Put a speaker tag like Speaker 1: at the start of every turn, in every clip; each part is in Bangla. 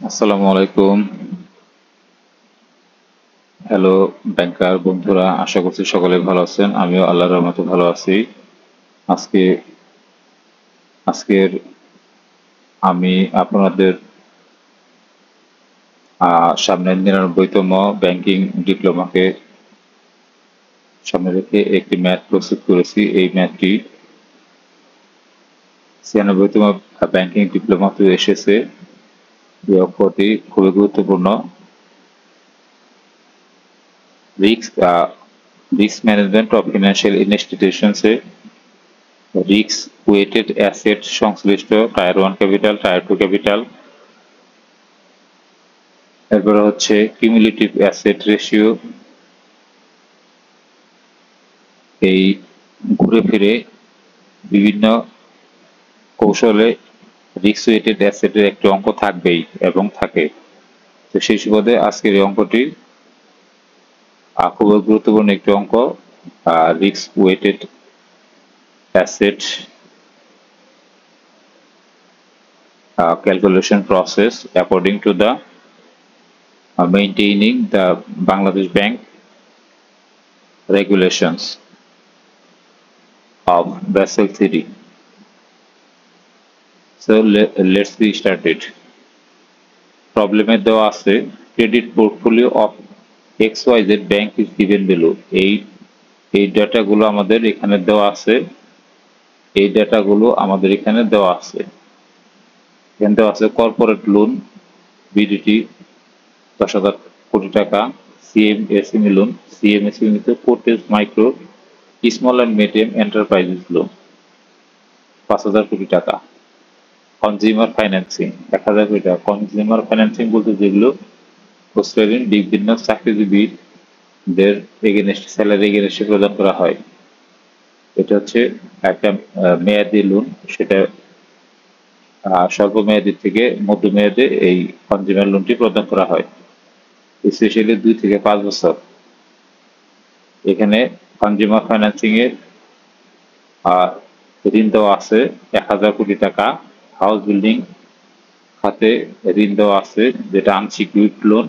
Speaker 1: আসসালামু আলাইকুম। হ্যালো ব্যাংকার বন্ধুরা, আশা করছি সকলে ভালো আছেন। আমিও আল্লাহর রহমতে ভালো আছি। আজকে আজকের আমি আপনাদের সামনে 99তম ব্যাংকিং ডিপ্লোমাকে সামনে রেখে একটি ম্যাথ প্রস্তুত করেছি। এই ম্যাথটি 96তম ব্যাংকিং ডিপ্লোমাতে এসেছে। এই অঙ্কটি খুবই গুরুত্বপূর্ণ। Risk management of financial institutions এ রিস্ক ওয়েটেড অ্যাসেট সংশ্লিষ্ট টায়ার 1 ক্যাপিটাল, টায়ার 2 ক্যাপিটাল, এরপরে হচ্ছে কিউমুলেটিভ অ্যাসেট রেশিও। এই ঘুরে ফিরে বিভিন্ন কৌশলে রিস্ক ওয়েটেড অ্যাসেটের একটি অঙ্ক থাকবেই এবং থাকে। তো সেই সুবাদে আজকের এই অঙ্কটি খুবই গুরুত্বপূর্ণ একটি অঙ্ক। Risk weighted asset calculation process according to the maintaining the Bangladesh Bank regulations of Basel III. So let's be started. প্রবলেমে দেওয়া আছে credit portfolio of XYZ bank is given below. এই ডাটাগুলো আমাদের এখানে দেওয়া আছে। এখানে দেওয়া আছে কর্পোরেট লোন বিডিটি 10,000 কোটি টাকা, সিএমএসএমই লোন, সিএমএসএমই তে cottage micro small and medium enterprises loan 5,000 কোটি টাকা, কনজিউমার ফাইন্যান্সিং 1,000 কোটি টাকা। কনজিউমার ফাইন্যান্সিং বলতে যেগুলো খুচরা ঋণ বিভিন্ন চাকরিজীবীদের এগেনস্ট স্যালারি এগেনস্টে প্রদান করা হয়। এটা হচ্ছে একটা মেয়াদি লোন, সেটা স্বল্প মেয়াদি থেকে মধ্যমেয়াদে এই কনজিউমার লোনটি প্রদান করা হয়, স্পেশালি 2 থেকে 5 বছর। এখানে কনজিউমার ফাইন্যান্সিং এর ঋণ দেওয়া আছে 1,000 কোটি টাকা। হাউস বিল্ডিং খাতে ঋণ দেওয়া আছে, যেটা আনসিকিউরড লোন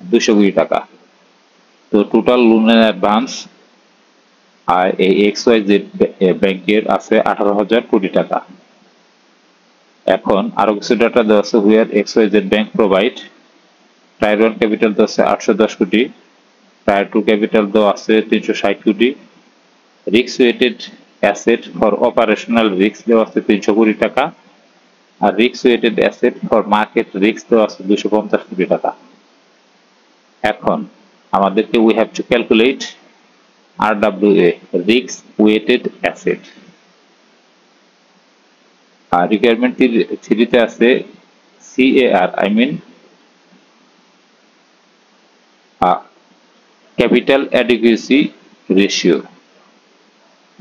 Speaker 1: 200 কোটি টাকা। তো টোটাল লোনের অ্যাডভান্স আর এই XYZ ব্যাংকের আছে 18,000 কোটি টাকা। এখন আরো কিছু ডাটা দেওয়া আছে। হুয়ার XYZ bank provide tyre 1 capital দেওয়া আছে 810 কোটি, টায়ার 2 ক্যাপিটাল দেওয়া আছে 360 কোটি, risk weighted asset for operational risk দেওয়া আছে 300 কোটি টাকা, আর risk weighted asset for market risk দেওয়া আছে 250 কোটি টাকা। এখন আমাদেরকে we have to calculate RWA, risk weighted asset. আর রিকোয়ারমেন্ট 3 তে আছে CAR, I mean capital adequacy ratio.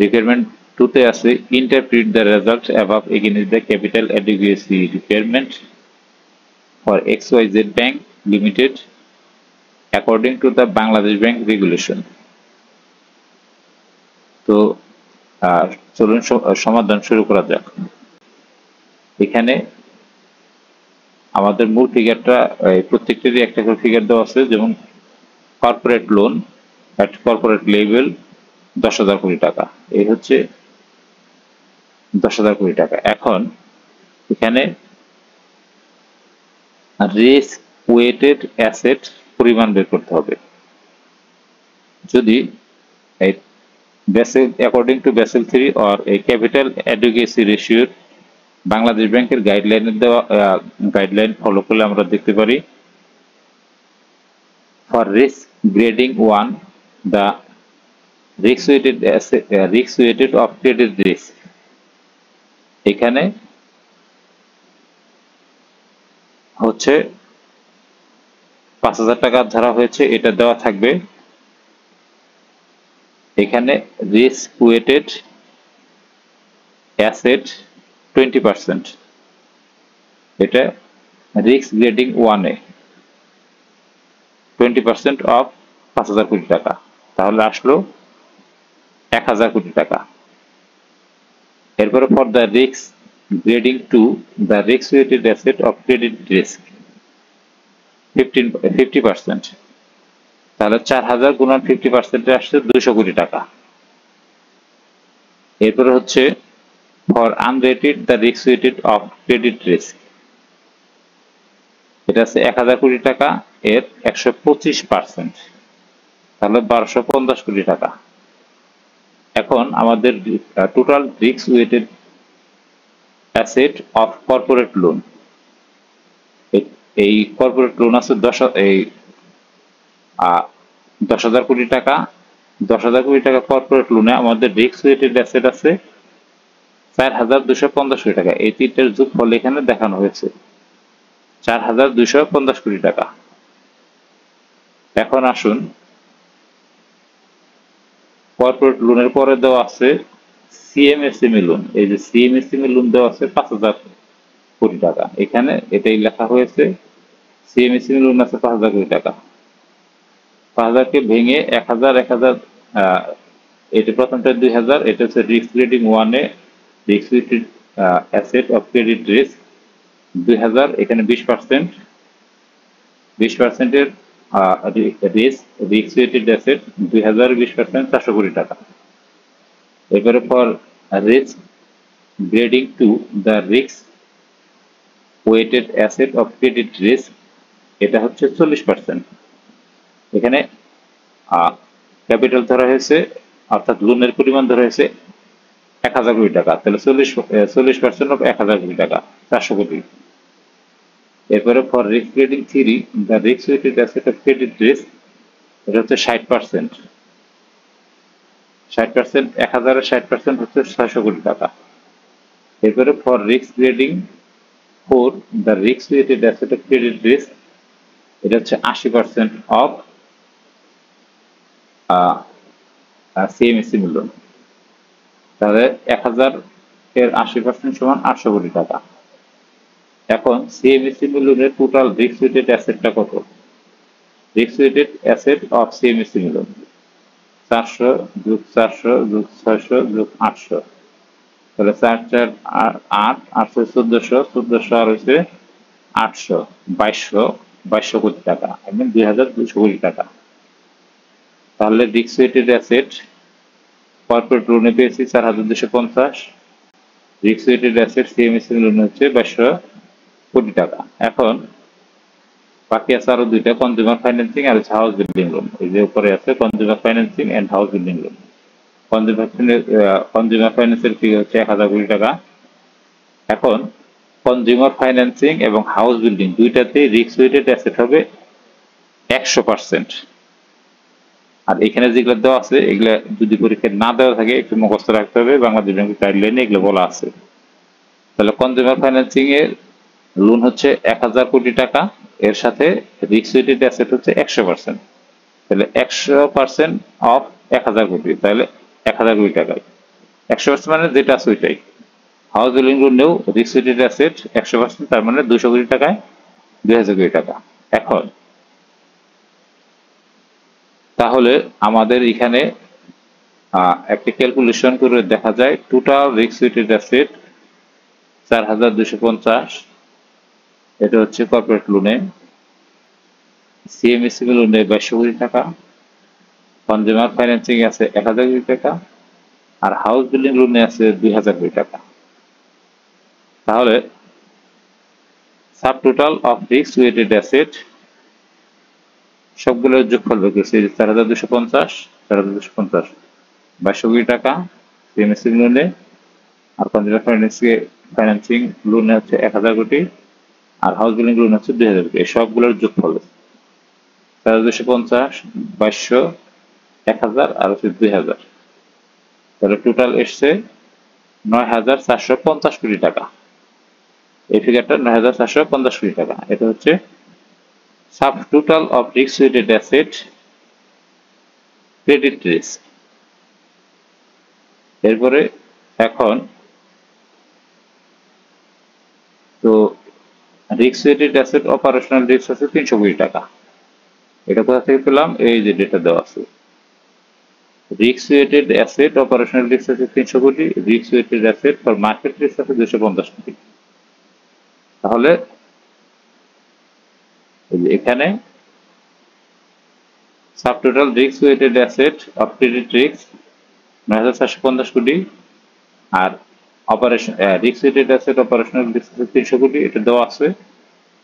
Speaker 1: Requirement 2 তে আছে interpret the result above against the capital adequacy requirement for XYZ bank limited according to the Bangladesh bank regulation. তো চলুন সমাধান শুরু করা যাক। এখানে আমাদের মূল ফিগারটা প্রত্যেকটারই একটা করে ফিগার দেওয়া আছে। যেমন corporate loan at corporate level 10,000 কোটি টাকা, এই হচ্ছে 10,000 কোটি টাকা। এখন এখানে রিস্ক ওয়েটেড অ্যাসেট পরিমাণ বের করতে হবে। যদি এই Basel according to Basel 3 or এই ক্যাপিটাল অ্যাডিকুয়েসি রেশিওর বাংলাদেশ ব্যাংকের গাইডলাইন ফলো করলে আমরা দেখতে পারি for risk grading 1 the risk weighted of credit risk. এখানে হচ্ছে 5,000 টাকা ধরা হয়েছে, এটা দেওয়া থাকবে। এখানে রিস্ক ওয়েটেড অ্যাসেট 20%, এটা রিস্ক গ্রেডিং 1 এ 20% অফ 5,000 কোটি টাকা, তাহলে আসলো 1,000 কোটি টাকা। এরপরে for the risk grading 2 the risk weighted asset of credit risk, 50%, তাহলে 4000 গুণন 50% আসছে 200 কোটি টাকা। এরপরে হচ্ছে for unrated the risk weighted of credit risk, এটা আছে 1000 কোটি টাকা, এর 125%, তাহলে 1250 কোটি টাকা। এখন আমাদের total risk weighted asset of corporate loan, এই কর্পোরেট লোন আছে 10,000 কোটি টাকা। 10,000 কোটি টাকা কর্পোরেট লোনে আমাদের রিস্ক ওয়েটেড অ্যাসেট আছে 4,250 কোটি টাকা। এই তিনটার যোগফল এখানে দেখানো হয়েছে 4,250 কোটি টাকা। এখন আসুন কর্পোরেট লোনের পরে দেওয়া আছে সিএমএসএমই লোন। এই যে সিএমএসএমই লোন দেওয়া আছে 5,000 কোটি টাকা, এখানে এটাই লেখা হয়েছে সিএমএসএমই লোন আছে 5,000 কোটি টাকা। 5,000কে ভেঙে 1,000 1,000, এটা প্রথমটা 2,000, এটা হচ্ছে রিস্ক গ্রেডিং 1-এ risk weighted asset of credit risk 2,000, এখানে 20%, 20%-এর রিস্ক ওয়েটেড অ্যাসেট 2,000, 20%, 400 কোটি টাকা। এবারে for risk grading 2 the risk weighted asset of credit risk, এটা হচ্ছে 40%। এখানে ক্যাপিটাল ধরা হয়েছে, অর্থাৎ লোনের পরিমাণ ধরা হয়েছে 1,000 কোটি টাকা, তাহলে 40% অফ 1,000 কোটি টাকা, 400 কোটি। এরপরে for risk grading 3 the risk weighted asset of credit risk, এটা হচ্ছে 60%। 60%, 1,000-এর 60% হচ্ছে 600 কোটি টাকা। এরপরে for risk grading 4 the risk weighted asset of credit risk, এটা হচ্ছে 80% অফ সিএমএসএমই লোন, তাহলে 1,000-এর 80% সমান 800 কোটি টাকা। এখন সিএমএসএমই লোনের টোটাল রিস্ক ওয়েটেড অ্যাসেটটা কত? Risk weighted asset of CMSME loan 400 যোগ 400 যোগ 600 যোগ 800, তাহলে 4 4 8, 8 1400, 1400 আর হচ্ছে 800, 2200 কোটি টাকা, একদম 2,200 কোটি টাকা। তাহলে রিস্ক ওয়েটেড অ্যাসেট কর্পোরেট লোনে পেয়েছি 4,250, রিস্ক ওয়েটেড অ্যাসেট সিএমএসএমই লোনে হচ্ছে 2200 কোটি টাকা। এখন বাকি আছে আরো দুইটা, কনজিউমার ফাইন্যান্সিং আর হাউস বিল্ডিং লোন। এই যে উপরে আছে consumer financing and house building loan. Consumer ফাইন্যান্সের ফি হচ্ছে 1,000 কোটি টাকা। এখন কনজিউমার ফাইন্যান্সিং এবং হাউস বিল্ডিং দুইটাতে রিস্ক ওয়েটেড অ্যাসেট হবে 100%। আর এখানে যেগুলো দেওয়া আছে এগুলা যদি পরীক্ষায় না দেওয়া থাকে একটু মুখস্থ রাখতে হবে, বাংলাদেশ ব্যাংকের গাইডলাইনে এগুলো বলা আছে। তাহলে কনজিউমার ফাইন্যান্সিং এর লোন হচ্ছে 1,000 কোটি টাকা, এর সাথে রিস্ক ওয়েটেড অ্যাসেট হচ্ছে 100%, তাহলে 100% অফ 1,000 কোটি, তাহলে 1,000 কোটি টাকায় 100% মানে যেটা আছে ওইটাই। হাউস বিল্ডিং লোনেও রিস্ক ওয়েটেড অ্যাসেট 100%, তার মানে 200 কোটি টাকায় 2,000 কোটি টাকা। এখন তাহলে আমাদের এখানে একটা ক্যালকুলেশন করে দেখা যায় টোটাল রিস্ক ওয়েটেড অ্যাসেট 4,250, এটা হচ্ছে কর্পোরেট লোনে। সিএমএসএমই লোনে 2200 কোটি টাকা, কনজিউমার ফাইন্যান্সিং আছে 1,000 কোটি টাকা, আর হাউস বিল্ডিং লোনে আছে 2,000 কোটি টাকা। তাহলে sub total of risk weighted asset সবগুলোর যোগফল বের করেছি 4,250, 4,250, 2200 কোটি টাকা সিএমএসএমই লোনে, আর কনজিউমার ফাইন্যান্সিং লোনে হচ্ছে 1,000 কোটি, আর হাউস বিল্ডিং লোন হচ্ছে 2,000 কোটি। এই সবগুলোর যোগফল 4,250, 2200, 1,000 আর হচ্ছে 2,000, তাহলে টোটাল এসছে 9,450 কোটি টাকা। এই ফিগারটা 9,450 কোটি টাকা। এটা হচ্ছে sub total of risk weighted asset credit risk. এরপরে এখন তো risk weighted asset operational risk আছে 300 কোটি টাকা। এটা কোথা থেকে পেলাম? এই যে ডেটা দেওয়া আছে, risk weighted asset operational risk আছে 300 কোটি, risk weighted asset for market risk আছে 250 কোটি। তাহলে এখানে subtotal risk weighted asset of credit risk ৯,৪৫০ কোটি, আর operation risk weighted asset operational risk ৩০০ কোটি, এটা দেওয়া আছে।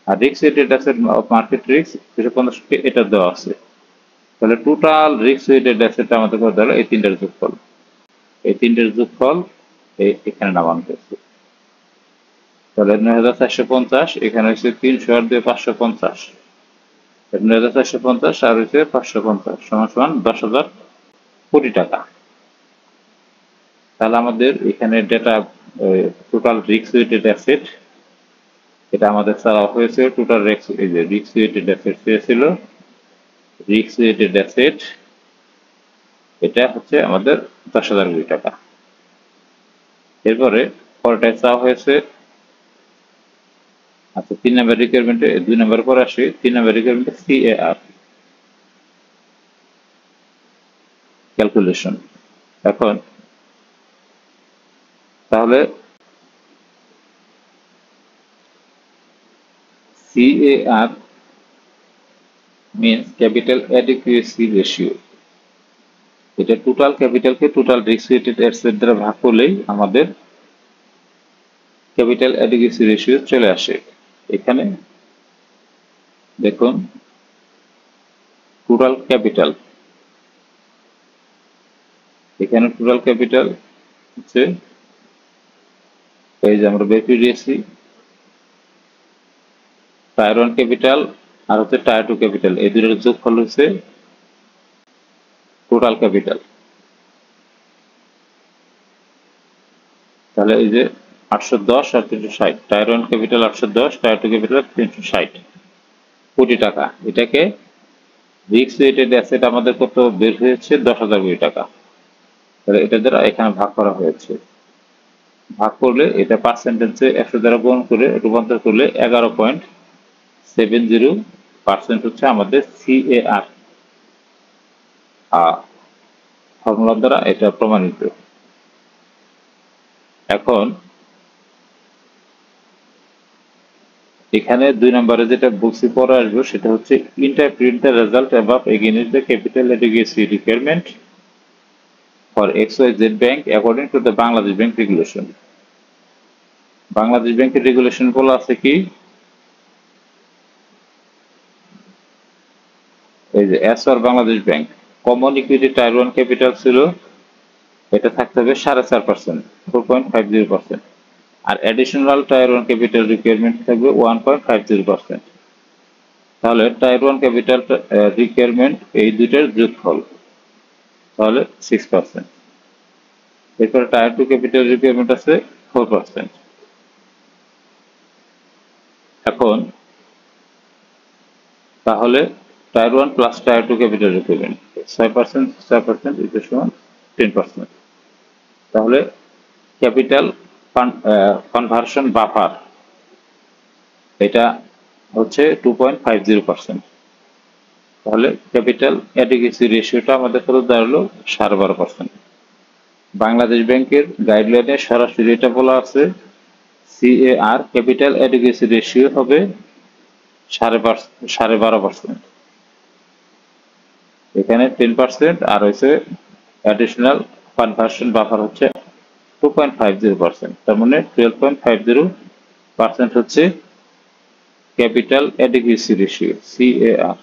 Speaker 1: আর risk weighted asset of market risk ৩৫০ কোটি, এটা দেওয়া আছে। তাহলে টোটাল রিস্ক ওয়েটেড অ্যাসেট আমাদের কত হলো? এই তিনটার যোগফল, এই তিনটের যোগফল এখানে নামানো হয়েছে। তাহলে ৯,৪৫০, এখানে হচ্ছে ৩০০ আর ২ ৫৫০, ৯,৪৫০ আর হচ্ছে ৫৫০ সমান সমান ১০,০০০ কোটি টাকা। তাহলে আমাদের এখানে data total risk weighted asset, এটা আমাদের চাওয়া হয়েছে। টোটাল রিস্ক, এই যে রিস্ক ওয়েটেড অ্যাসেট চেয়েছিল, রিস্ক ওয়েটেড অ্যাসেট এটা হচ্ছে আমাদের ১০,০০০ কোটি টাকা। এরপরে পরেরটায় চাওয়া হয়েছে, আচ্ছা ৩ নম্বর রিকোয়ারমেন্টে, ২ নম্বর পরে আসি। ৩ নম্বর রিকোয়ারমেন্টে সিএআর ক্যালকুলেশন। এখন তাহলে CAR means capital adequacy ratio, এটা টোটাল ক্যাপিটালকে টোটাল রিস্ক ওয়েটেড অ্যাসেট দ্বারা ভাগ করলেই আমাদের ক্যাপিটাল অ্যাডিকুয়েসি রেশিও চলে আসে। এখানে দেখুন টোটাল ক্যাপিটাল, এখানে টোটাল ক্যাপিটাল হচ্ছে, এই যে আমরা বের করে দিয়েছি, টায়ার 1 ক্যাপিটাল আর হচ্ছে টায়ার 2 ক্যাপিটাল, এই দুটোর যোগফল হচ্ছে টোটাল ক্যাপিটাল। তাহলে এই যে ৮১০ আর ৩৬০, টায়ার 1 ক্যাপিটাল ৮১০, টায়ার 2 ক্যাপিটাল ৩৬০ কোটি টাকা। এটাকে রিস্ক ওয়েটেড অ্যাসেট আমাদের কত বের হয়েছে? ১০,০০০ কোটি টাকা। তাহলে এটা দ্বারা এখানে ভাগ করা হয়েছে। ভাগ করলে এটা পার্সেন্টেজে ১০০ দ্বারা গুণ করে রূপান্তর করলে ১১.৭০% হচ্ছে আমাদের সিএআর ফর্মুলা দ্বারা এটা প্রমাণিত। এখন এখানে ২ নম্বরে যেটা বলছি পরে আসবো, সেটা হচ্ছে interpret the result above against the capital adequacy requirement for XYZ bank according to the Bangladesh bank regulation. Bangladesh ব্যাংকের রেগুলেশন বলা আছে কি, এই যে as per Bangladesh bank common equity tyre 1 capital ছিল, এটা থাকতে হবে 4.5%, 4.50%, আর অ্যাডিশনাল টায়ার 1 ক্যাপিটাল রিকোয়ারমেন্ট থাকবে 1.50%। তাহলে টায়ার 1 ক্যাপিটাল রিকোয়ারমেন্ট এই দুইটার যোগফল, তাহলে 6%। এরপরে টায়ার 2 ক্যাপিটাল রিকোয়ারমেন্ট আছে 4%। এখন তাহলে tyre 1 plus tyre 2 capital requirement 6%, 6% equal সমান 10%। তাহলে ক্যাপিটাল কনভার্সন বাফার এটা হচ্ছে 2.50%। তাহলে ক্যাপিটাল অ্যাডিকুয়েসি রেশিওটা আমাদের কত দাঁড়ালো? 12.5%। বাংলাদেশ ব্যাংকের গাইডলাইনে সরাসরি এটা বলা আছে, সিএআর ক্যাপিটাল অ্যাডিকুয়েসি রেশিও হবে 12.5%। এখানে 10% আর হচ্ছে অ্যাডিশনাল কনভার্সন বাফার হচ্ছে 2.50%, তার মানে 12.50% হচ্ছে ক্যাপিটাল অ্যাডিকুয়েসি রেশিও সিএআর।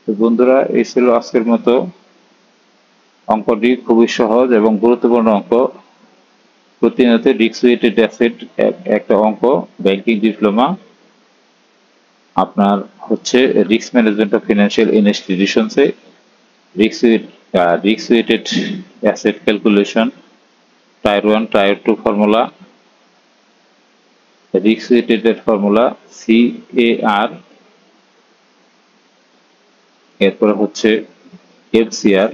Speaker 1: তো বন্ধুরা, এই ছিল আজকের মতো। অঙ্কটি খুবই সহজ এবং গুরুত্বপূর্ণ অঙ্ক। প্রতিনিয়ত রিস্ক ওয়েটেড অ্যাসেট একটা অঙ্ক, ব্যাংকিং ডিপ্লোমা আপনার হচ্ছে রিস্ক ম্যানেজমেন্ট অফ ফিনান্সিয়াল ইনস্টিটিউশনসে risk weighted asset calculation, tier 1 tier 2 formula, risk weighted formula CAR, এরপরে হচ্ছে FCR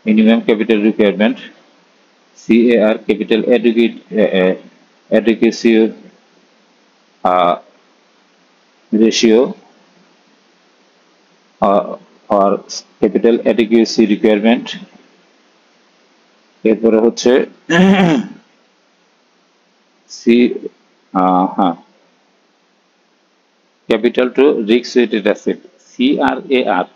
Speaker 1: minimum capital requirement, CAR capital adequacy ratio or capital adequacy requirement, এরপরে হচ্ছে C capital to risk weighted asset CRAR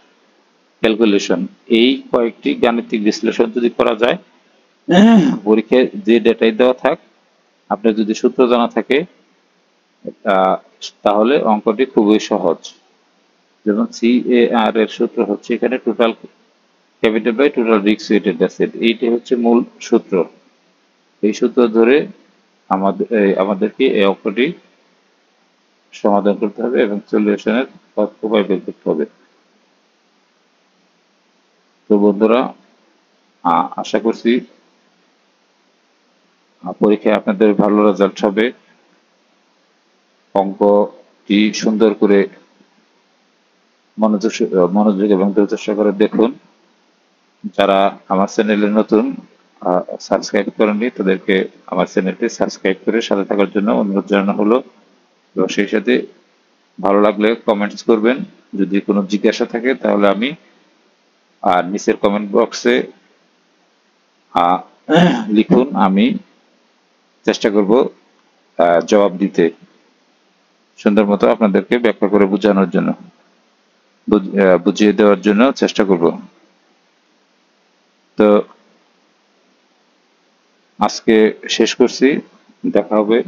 Speaker 1: calculation, এই কয়েকটি গাণিতিক বিশ্লেষণ যদি করা যায়, পরীক্ষায় যে ডেটাই দেওয়া থাক, আপনার যদি সূত্র জানা থাকে তাহলে অঙ্কটি খুবই সহজ। যেমন CAR এর সূত্র হচ্ছে এখানে total capital by total risk weighted asset, এইটি হচ্ছে মূল সূত্র। এই সূত্র ধরে আমাদেরকে এই অঙ্কটি সমাধান করতে হবে এবং সলিউশনের উপায় বের করতে হবে। তো বন্ধুরা, আশা করছি পরীক্ষায় আপনাদের ভালো রেজাল্ট হবে। অঙ্কটি সুন্দর করে মনোযোগ এবং ধৈর্য সহকারে দেখুন। যারা আমার চ্যানেলে নতুন সাবস্ক্রাইব করেননি তাদেরকে আমার চ্যানেলটি সাবস্ক্রাইব করে সাথে থাকার জন্য অনুরোধ জানানো হলো, এবং সেই সাথে ভালো লাগলে কমেন্টস করবেন। যদি কোনো জিজ্ঞাসা থাকে তাহলে আমি নিচের কমেন্ট বক্সে লিখুন, আমি চেষ্টা করব জবাব দিতে, সুন্দর মতো আপনাদেরকে ব্যাখ্যা করে বোঝানোর জন্য, বুঝিয়ে দেওয়ার জন্য চেষ্টা করব। তো আজকে শেষ করছি, দেখা হবে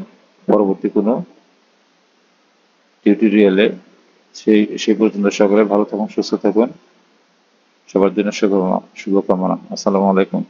Speaker 1: পরবর্তী কোনো টিউটোরিয়ালে। সেই পর্যন্ত সকলে ভালো থাকুন, সুস্থ থাকুন, সবার জন্য শুভকামনা। আসসালামু আলাইকুম।